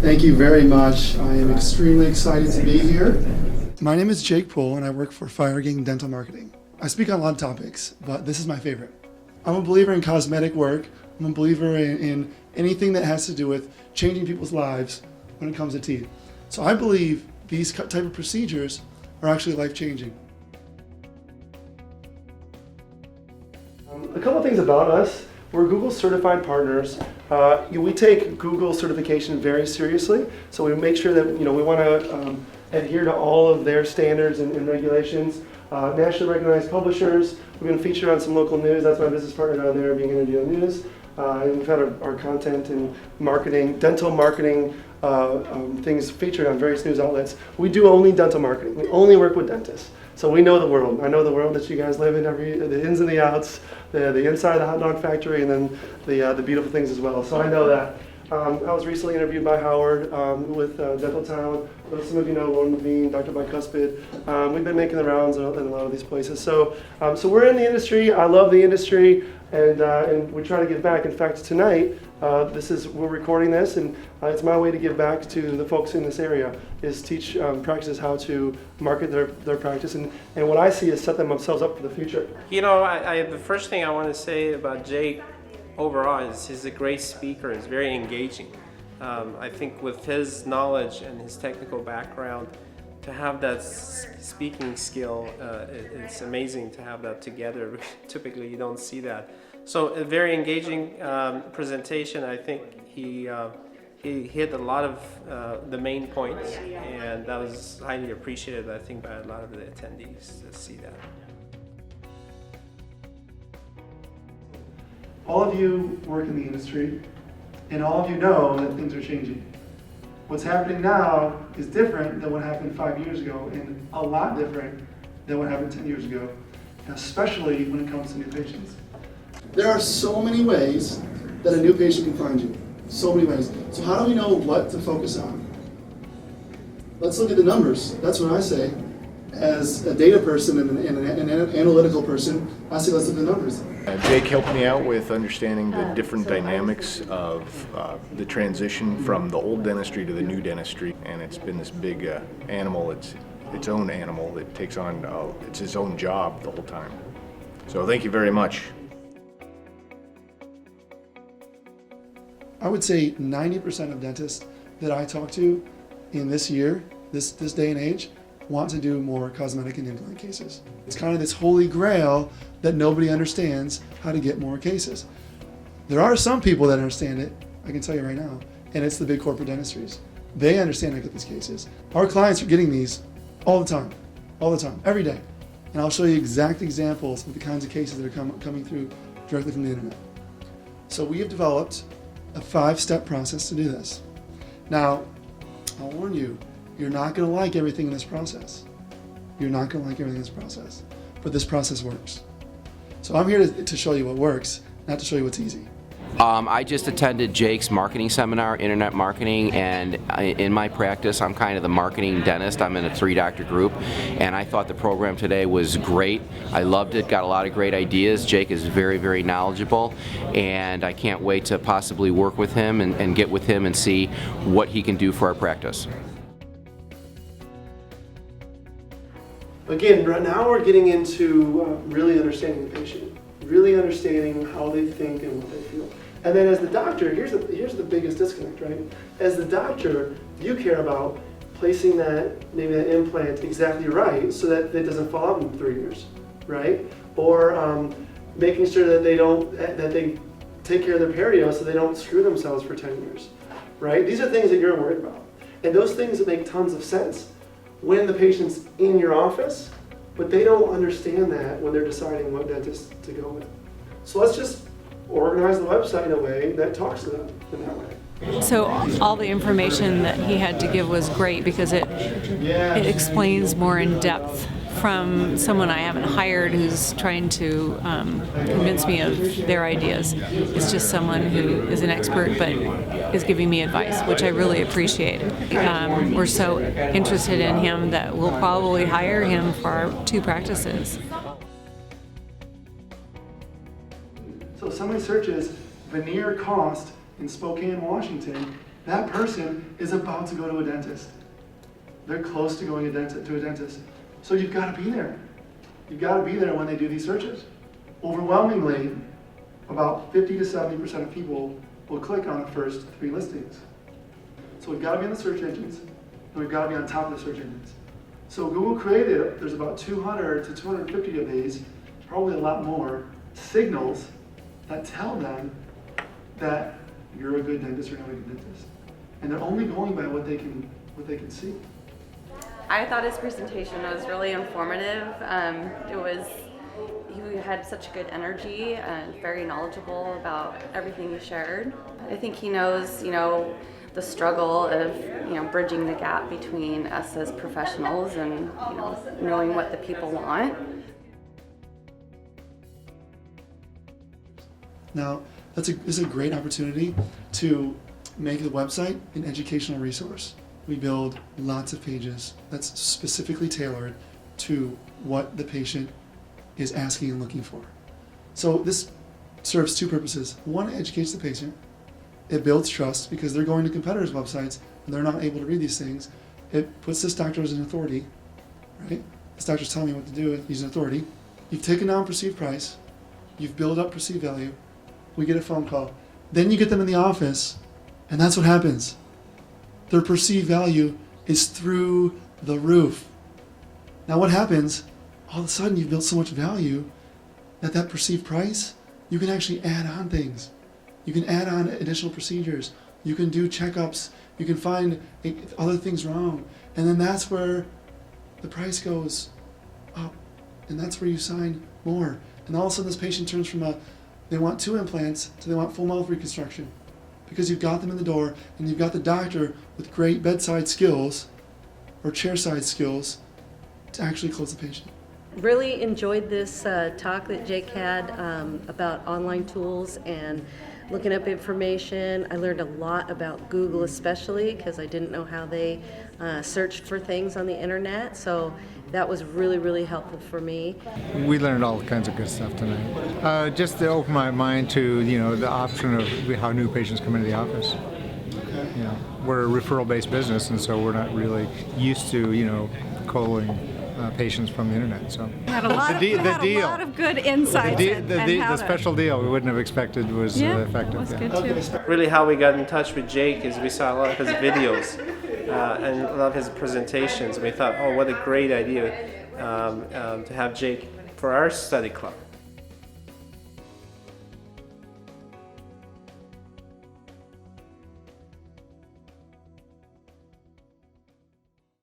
Thank you very much. I am extremely excited to be here. My name is Jake Puhl, and I work for Firegang Dental Marketing. I speak on a lot of topics, but this is my favorite. I'm a believer in cosmetic work. I'm a believer in anything that has to do with changing people's lives when it comes to teeth. So I believe these type of procedures are actually life-changing. A couple things about us. We're Google certified partners. We take Google certification very seriously, so we make sure that we want to adhere to all of their standards and regulations. Nationally recognized publishers. We've been featured on some local news. That's my business partner down there, being interviewed on news. And we've had our content and marketing, dental marketing things featured on various news outlets. We do only dental marketing. We only work with dentists. So we know the world. I know the world that you guys live in, the ins and the outs, the inside of the hot dog factory, and then the beautiful things as well. So I know that. I was recently interviewed by Howard with Dental Town. Some of you know Lauren Levine, Dr. Bicuspid. We've been making the rounds in a lot of these places. So we're in the industry. I love the industry, and we try to give back. In fact, tonight, we're recording this, and it's my way to give back to the folks in this area, is teach practices how to market their practice, and what I see is set themselves up for the future. You know, the first thing I want to say about Jake overall is he's a great speaker. He's very engaging. I think with his knowledge and his technical background, to have that speaking skill, it's amazing to have that together. Typically you don't see that. So a very engaging presentation. I think he hit a lot of the main points, and that was highly appreciated, I think, by a lot of the attendees to see that. All of you work in the industry, and all of you know that things are changing. What's happening now is different than what happened 5 years ago, and a lot different than what happened 10 years ago, especially when it comes to new patients. There are so many ways that a new patient can find you. So many ways. So how do we know what to focus on? Let's look at the numbers. That's what I say. As a data person and an analytical person, I say let's look at the numbers. Jake helped me out with understanding the different dynamics of the transition from the old dentistry to the new dentistry, and it's been this big animal. It's its own animal that takes on it's its own job the whole time. So thank you very much. I would say 90% of dentists that I talk to in this year, this day and age, want to do more cosmetic and implant cases. It's kind of this holy grail that nobody understands how to get more cases. There are some people that understand it, I can tell you right now, and it's the big corporate dentistries. They understand how to get these cases. Our clients are getting these all the time, every day. And I'll show you exact examples of the kinds of cases that are coming through directly from the internet. So we have developed a 5-step process to do this. Now, I'll warn you, you're not going to like everything in this process. You're not going to like everything in this process, but this process works. So I'm here to show you what works, not to show you what's easy. I just attended Jake's marketing seminar, internet marketing, and in my practice I'm kind of the marketing dentist. I'm in a 3-doctor group, and I thought the program today was great. I loved it, got a lot of great ideas. Jake is very, very knowledgeable, and I can't wait to possibly work with him and get with him and see what he can do for our practice. Again, right now we're getting into really understanding the patient, really understanding how they think and what they feel. And then as the doctor, here's the biggest disconnect, right? As the doctor, you care about placing maybe that implant exactly right so that it doesn't fall out in 3 years, right? Or making sure that they take care of their perio so they don't screw themselves for 10 years, right? These are things that you're worried about. And those things that make tons of sense when the patient's in your office, but they don't understand that when they're deciding what dentist to go with. So let's just organize the website in a way that talks to them in that way. So all the information that he had to give was great because it explains more in depth from someone I haven't hired who's trying to convince me of their ideas. It's just someone who is an expert but is giving me advice, which I really appreciate. We're so interested in him that we'll probably hire him for our 2 practices. So someone searches veneer cost in Spokane, Washington, that person is about to go to a dentist. They're close to going to a dentist. So you've got to be there. You've got to be there when they do these searches. Overwhelmingly, about 50 to 70% of people will click on the first 3 listings. So we've got to be in the search engines, and we've got to be on top of the search engines. So Google created, there's about 200 to 250 of these, probably a lot more, signals that tell them that you're a good dentist or not a good dentist. And they're only going by what they can see. I thought his presentation was really informative. He had such good energy and very knowledgeable about everything he shared. I think he knows, the struggle of, bridging the gap between us as professionals and, knowing what the people want. Now, this is a great opportunity to make the website an educational resource. We build lots of pages that's specifically tailored to what the patient is asking and looking for. So this serves 2 purposes. One, it educates the patient. It builds trust because they're going to competitors' websites and they're not able to read these things. It puts this doctor as an authority, right? This doctor's telling me what to do, he's an authority. You've taken down perceived price, you've built up perceived value, we get a phone call. Then you get them in the office, and that's what happens. Their perceived value is through the roof. Now what happens, all of a sudden you've built so much value that perceived price, you can actually add on things. You can add on additional procedures. You can do checkups. You can find other things wrong. And then that's where the price goes up. And that's where you sign more. And all of a sudden this patient turns from they want 2 implants to they want full mouth reconstruction. Because you've got them in the door and you've got the doctor with great bedside skills or chairside skills to actually close the patient. Really enjoyed this talk that Jake had about online tools and looking up information. I learned a lot about Google, especially because I didn't know how they searched for things on the internet. So that was really, really helpful for me. We learned all kinds of good stuff tonight. Just to open my mind to the option of how new patients come into the office. We're a referral-based business, and so we're not really used to calling patients from the internet. So had a lot of good insights. The special deal we wouldn't have expected was effective. Was good too. Really how we got in touch with Jake is we saw a lot of his videos and a lot of his presentations, and we thought, oh, what a great idea to have Jake for our study club.